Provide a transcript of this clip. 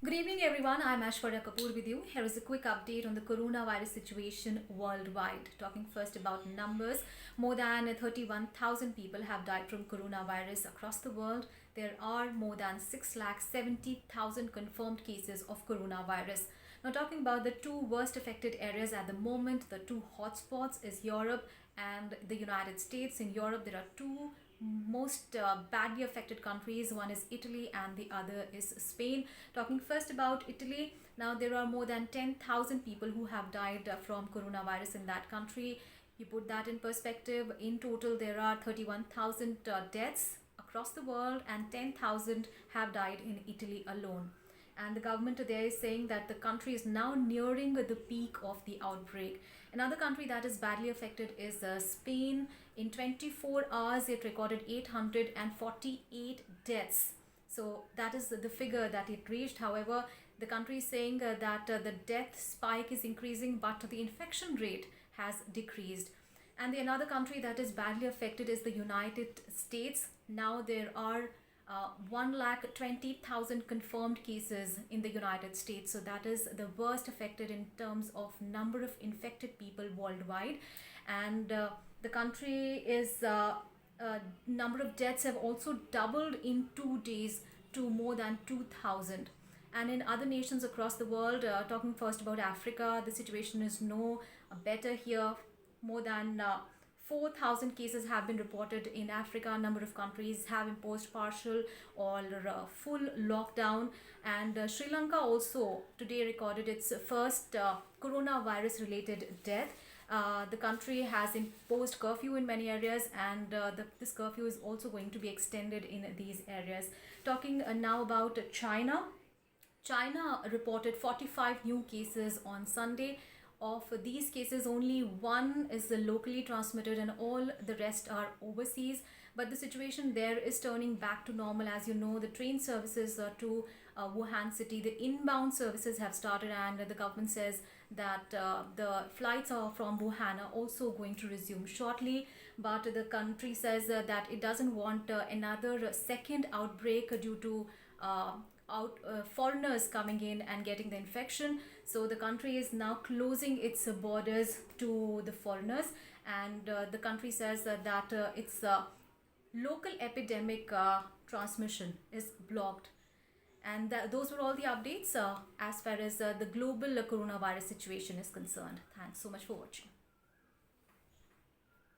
Good evening, everyone. I'm Ashwarya Kapoor with you. Here is a quick update on the coronavirus situation worldwide. Talking first about numbers, more than 31,000 people have died from coronavirus across the world. There are more than 6,70,000 confirmed cases of coronavirus. Now, talking about the two worst affected areas at the moment, the two hotspots is Europe and the United States. In Europe, there are two most badly affected countries. One is Italy and the other is Spain. Talking first about Italy, now there are more than 10,000 people who have died from coronavirus in that country. You put that in perspective, in total there are 31,000 deaths across the world and 10,000 have died in Italy alone. And the government there is saying that the country is now nearing the peak of the outbreak. Another country that is badly affected is Spain. In 24 hours, it recorded 848 deaths. So that is the figure that it reached. However, the country is saying that the death spike is increasing, but the infection rate has decreased. And another country that is badly affected is the United States. Now there are 1,20,000 confirmed cases in the United States. So that is the worst affected in terms of number of infected people worldwide. And the country is number of deaths have also doubled in 2 days to more than 2,000. And in other nations across the world, talking first about Africa, the situation is no better here. More than 4,000 cases have been reported in Africa. A number of countries have imposed partial or full lockdown. And Sri Lanka also today recorded its first coronavirus related death. The country has imposed curfew in many areas, and this curfew is also going to be extended in these areas. Talking now about China. China reported 45 new cases on Sunday. Of these cases, only one is locally transmitted and all the rest are overseas. But the situation there is turning back to normal. As you know, the train services to Wuhan city, the inbound services have started, and the government says that the flights from Wuhan are also going to resume shortly. But the country says that it doesn't want another second outbreak due to foreigners coming in and getting the infection. So the country is now closing its borders to the foreigners, and the country says that its local epidemic transmission is blocked. And those were all the updates as far as the global coronavirus situation is concerned. Thanks so much for watching.